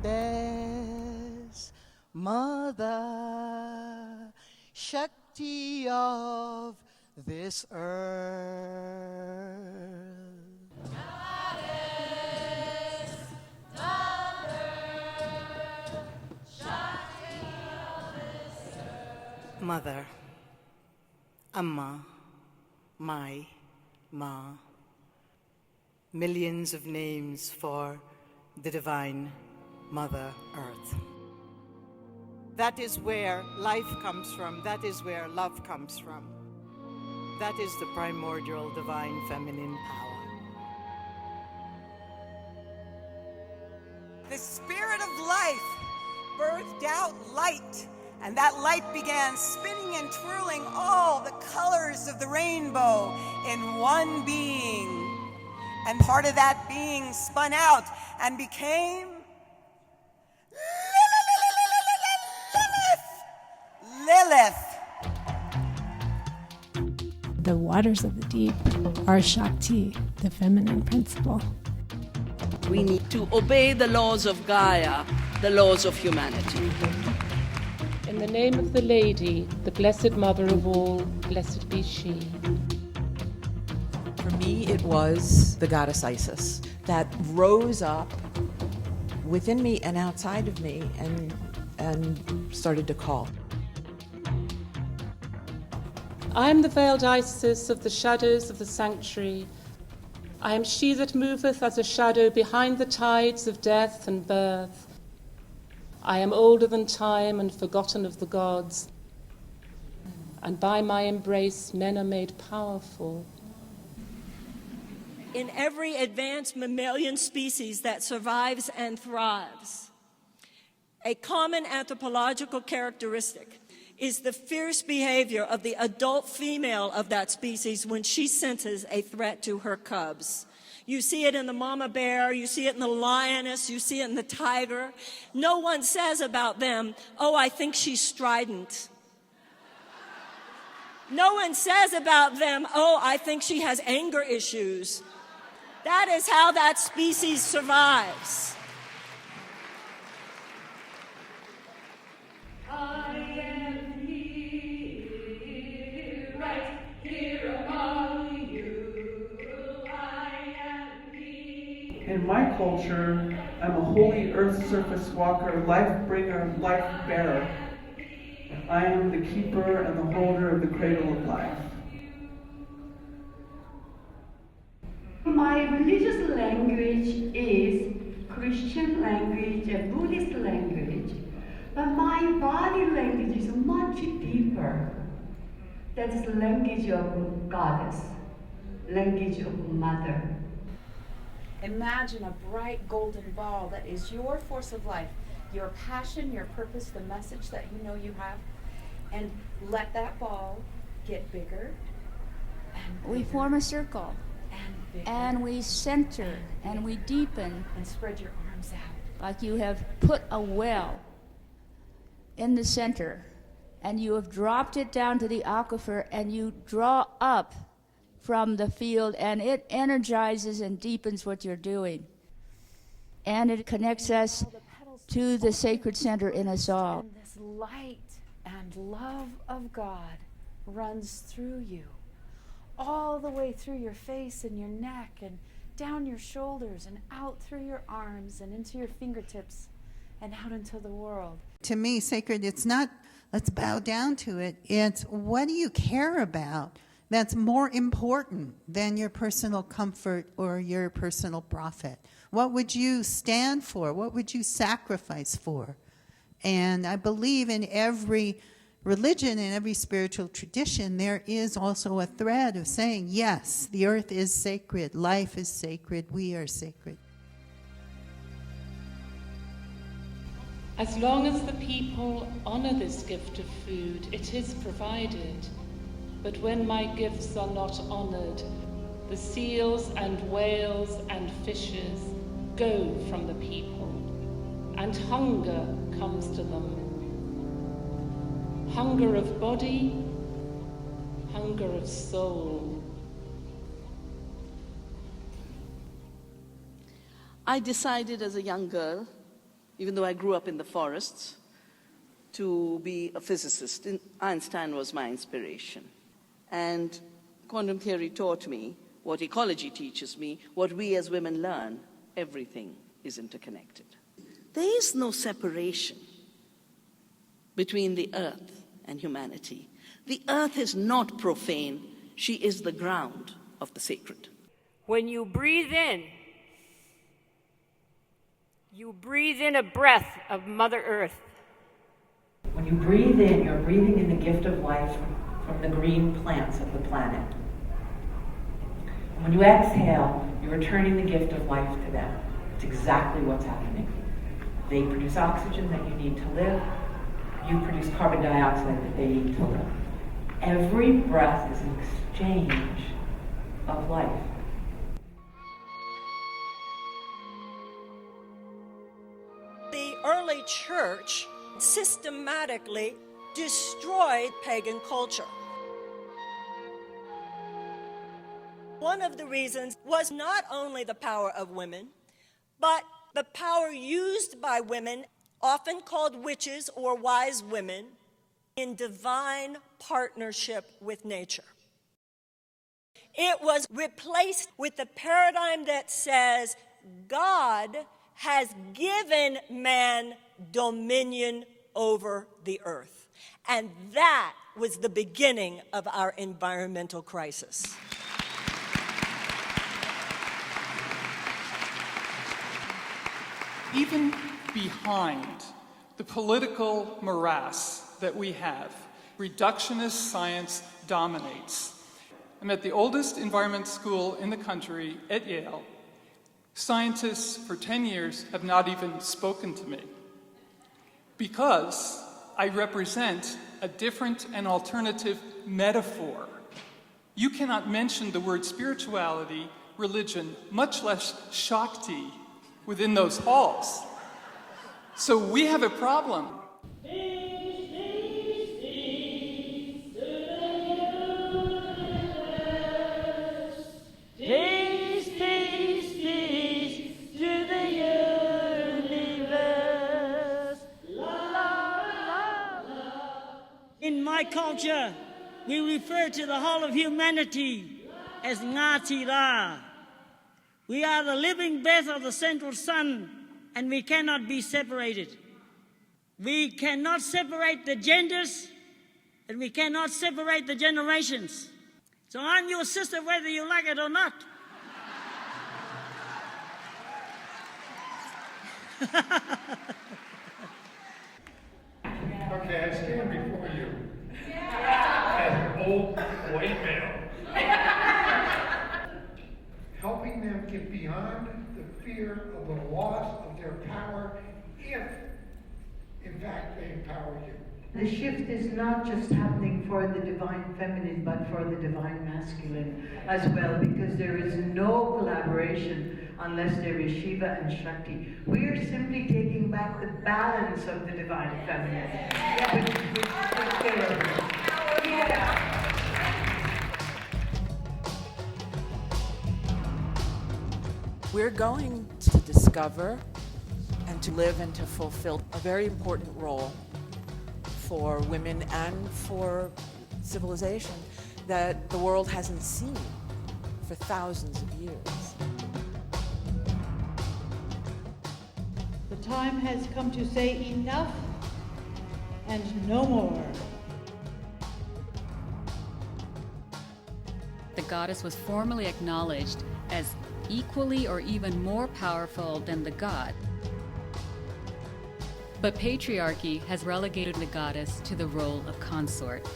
Goddess, Mother, Shakti of this earth. Mother, Amma, Mai, Ma, millions of names for the divine Mother Earth. That is where life comes from. That is where love comes from. That is the primordial divine feminine power. The spirit of life birthed out light, and that light began spinning and twirling all the colors of the rainbow in one being. And part of that being spun out and became Lilith. The waters of the deep are Shakti, the feminine principle. We need to obey the laws of Gaia, the laws of humanity. In the name of the Lady, the Blessed Mother of all, blessed be she. For me, it was the goddess Isis that rose up within me and outside of me and started to call. I am the veiled Isis of the shadows of the sanctuary. I am she that moveth as a shadow behind the tides of death and birth. I am older than time and forgotten of the gods. And by my embrace, men are made powerful. In every advanced mammalian species that survives and thrives, a common anthropological characteristic is the fierce behavior of the adult female of that species when she senses a threat to her cubs. You see it in the mama bear, you see it in the lioness, you see it in the tiger. No one says about them, oh, I think she's strident. No one says about them, oh, I think she has anger issues. That is how that species survives. I am here, right here among you. I am here. In my culture, I'm a holy earth surface walker, life bringer, life bearer. I am the keeper and the holder of the cradle of life. My religious language is Christian language and Buddhist language, but my body language is much deeper. That is the language of goddess, language of mother. Imagine a bright golden ball that is your force of life, your passion, your purpose, the message that you know you have, and let that ball get bigger and bigger. We form a circle. And we center and we deepen. And spread your arms out. Like you have put a well in the center and you have dropped it down to the aquifer and you draw up from the field and it energizes and deepens what you're doing. And it connects us to the sacred center in us all. And this light and love of God runs through you. all the way through your face and your neck and down your shoulders and out through your arms and into your fingertips and out into the world. To me, sacred, it's not let's bow down to it. It's what do you care about that's more important than your personal comfort or your personal profit? What would you stand for? What would you sacrifice for? And I believe in every religion and every spiritual tradition, there is also a thread of saying, yes, the earth is sacred, life is sacred, we are sacred. As long as the people honor this gift of food, it is provided. But when my gifts are not honored, the seals and whales and fishes go from the people, and hunger comes to them. Hunger of body, hunger of soul. I decided as a young girl, even though I grew up in the forests, to be a physicist. Einstein was my inspiration. And quantum theory taught me what ecology teaches me, what we as women learn. Everything is interconnected. There is no separation between the earth and humanity. The earth is not profane. She is the ground of the sacred. When you breathe in a breath of Mother Earth. When you breathe in, you're breathing in the gift of life from the green plants of the planet. And when you exhale, you're returning the gift of life to them. It's exactly what's happening. They produce oxygen that you need to live. You produce carbon dioxide that they need to live. Every breath is an exchange of life. The early church systematically destroyed pagan culture. One of the reasons was not only the power of women, but the power used by women, often called witches or wise women, in divine partnership with nature. It was replaced with the paradigm that says God has given man dominion over the earth. And that was the beginning of our environmental crisis. Even behind the political morass that we have, reductionist science dominates. I'm at the oldest environment school in the country, at Yale. Scientists for 10 years have not even spoken to me because I represent a different and alternative metaphor. You cannot mention the word spirituality, religion, much less Shakti, within those halls. So we have a problem. In my culture, we refer to the whole of humanity as Ngāti We are the living breath of the central sun, and we cannot be separated. We cannot separate the genders, and we cannot separate the generations. So I'm your sister whether you like it or not. Okay, I stand before you as an old white male, helping them get beyond the fear of the loss of their power if, in fact, they empower you. The shift is not just happening for the divine feminine, but for the divine masculine as well, because there is no collaboration unless there is Shiva and Shakti. We are simply taking back the balance of the divine feminine. We're going to discover and to live and to fulfill a very important role for women and for civilization that the world hasn't seen for thousands of years. The time has come to say enough and no more. The goddess was formally acknowledged as equally or even more powerful than the god. But patriarchy has relegated the goddess to the role of consort.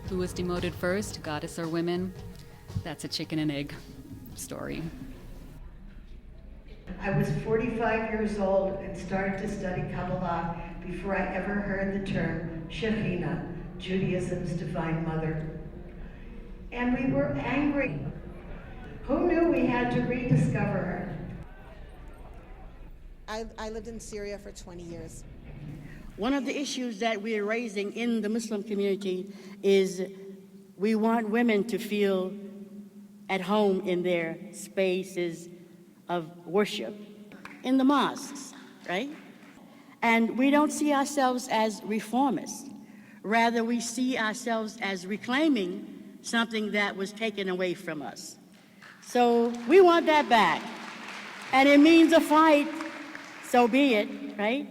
Who was demoted first, goddess or women? That's a chicken and egg story. I was 45 years old and started to study Kabbalah before I ever heard the term Shekhinah, Judaism's divine mother. And we were angry. Who knew we had to rediscover her? I lived in Syria for 20 years. One of the issues that we are raising in the Muslim community is we want women to feel at home in their spaces of worship, in the mosques, right? And we don't see ourselves as reformists. Rather, we see ourselves as reclaiming something that was taken away from us. So we want that back. And it means a fight, so be it, right?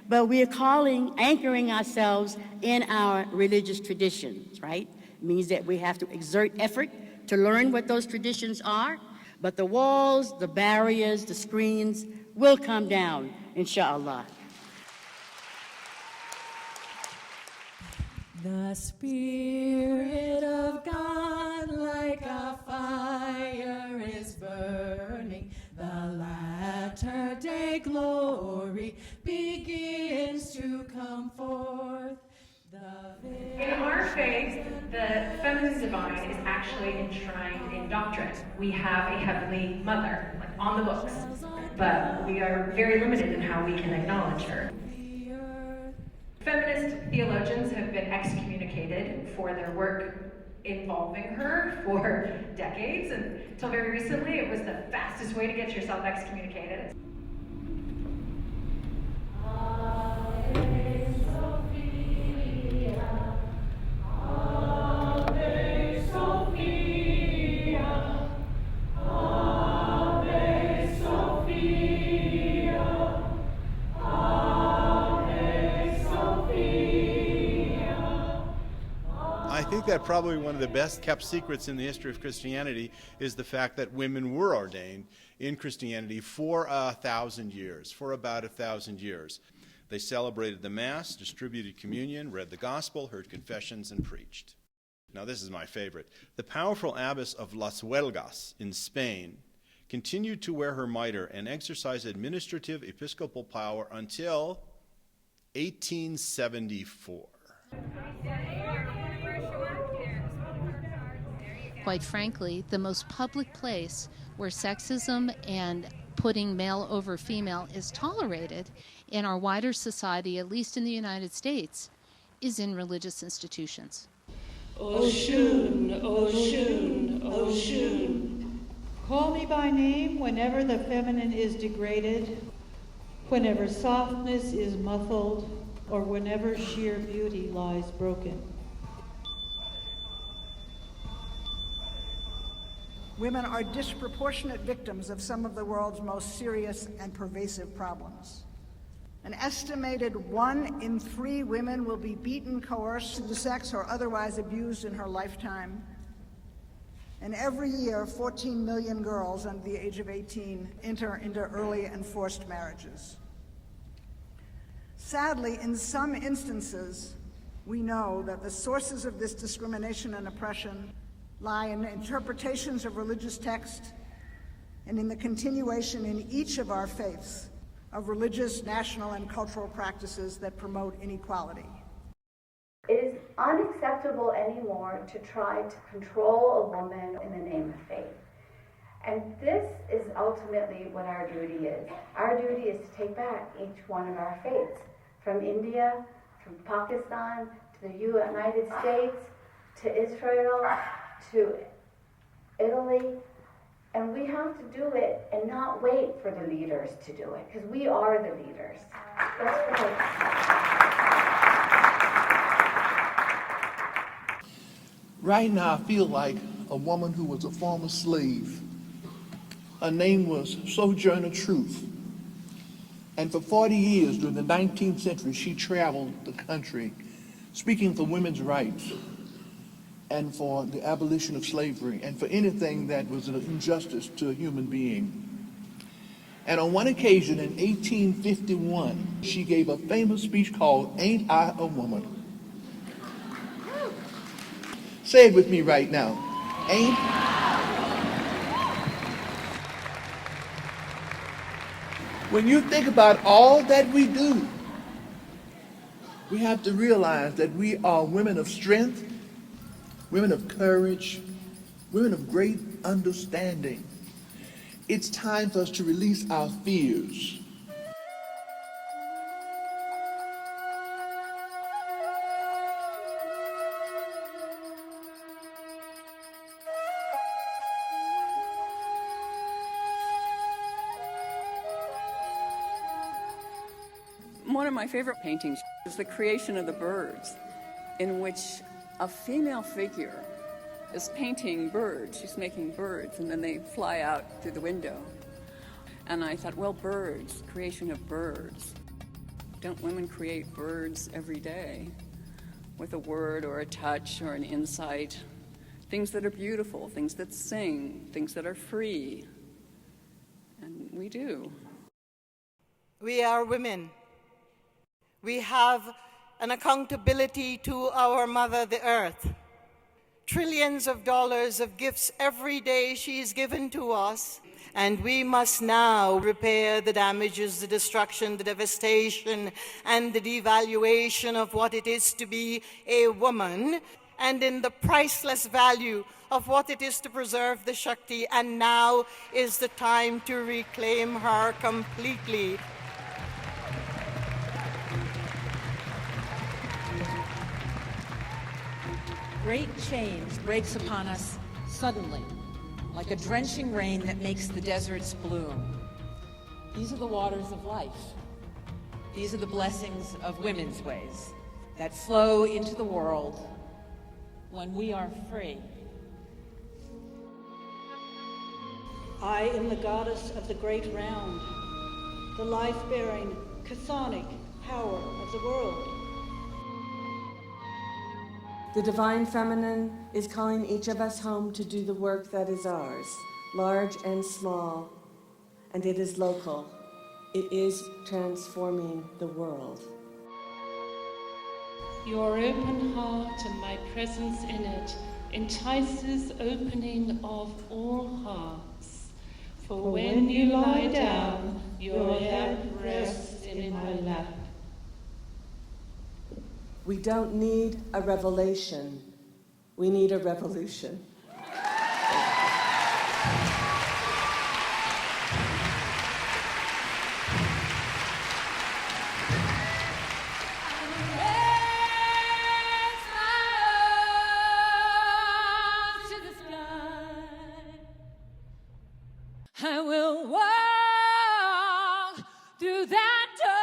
But we are anchoring ourselves in our religious traditions, right? It means that we have to exert effort to learn what those traditions are, but the walls, the barriers, the screens will come down, inshallah. The Spirit of God like a fire is burning. The latter day glory begins to come forth. In our faith, the feminine divine is actually enshrined in doctrine. We have a heavenly mother, like on the books, but we are very limited in how we can acknowledge her. Feminist theologians have been excommunicated for their work involving her for decades, and until very recently it was the fastest way to get yourself excommunicated. I think that probably one of the best kept secrets in the history of Christianity is the fact that women were ordained in Christianity for 1,000 years, for about 1,000 years. They celebrated the Mass, distributed communion, read the Gospel, heard confessions, and preached. Now this is my favorite. The powerful abbess of Las Huelgas in Spain continued to wear her mitre and exercise administrative episcopal power until 1874. Quite frankly, the most public place where sexism and putting male over female is tolerated in our wider society, at least in the United States, is in religious institutions. Oshun, Oshun, Oshun. Call me by name whenever the feminine is degraded, whenever softness is muffled, or whenever sheer beauty lies broken. Women are disproportionate victims of some of the world's most serious and pervasive problems. An estimated 1 in 3 women will be beaten, coerced into sex, or otherwise abused in her lifetime. And every year, 14 million girls under the age of 18 enter into early and forced marriages. Sadly, in some instances, we know that the sources of this discrimination and oppression lie in interpretations of religious text and in the continuation in each of our faiths of religious, national, and cultural practices that promote inequality. It is unacceptable anymore to try to control a woman in the name of faith. And this is ultimately what our duty is. Our duty is to take back each one of our faiths, from India, from Pakistan, to the United States, to Israel, to Italy, and we have to do it and not wait for the leaders to do it, because we are the leaders. That's right. Right now, I feel like a woman who was a former slave. Her name was Sojourner Truth. And for 40 years during the 19th century, she traveled the country speaking for women's rights and for the abolition of slavery and for anything that was an injustice to a human being. And on one occasion in 1851, she gave a famous speech called Ain't I a Woman? Say it with me right now. Ain't When you think about all that we do, we have to realize that we are women of strength, women of courage, women of great understanding. It's time for us to release our fears. One of my favorite paintings is The Creation of the Birds, in which a female figure is painting birds. She's making birds, and then they fly out through the window. And I thought, well, birds, creation of birds. Don't women create birds every day with a word or a touch or an insight? Things that are beautiful, things that sing, things that are free. And we do. We are women. We have an accountability to our mother, the earth. Trillions of dollars of gifts every day she's given to us, and we must now repair the damages, the destruction, the devastation, and the devaluation of what it is to be a woman, and in the priceless value of what it is to preserve the Shakti. And now is the time to reclaim her completely. Great change breaks upon us suddenly, like a drenching rain that makes the deserts bloom. These are the waters of life. These are the blessings of women's ways that flow into the world when we are free. I am the goddess of the great round, the life-bearing, chthonic power of the world. The Divine Feminine is calling each of us home to do the work that is ours, large and small, and it is local. It is transforming the world. Your open heart and my presence in it entices opening of all hearts. For when you lie down, your head rests in my lap. We don't need a revelation. We need a revolution. I will walk through that door.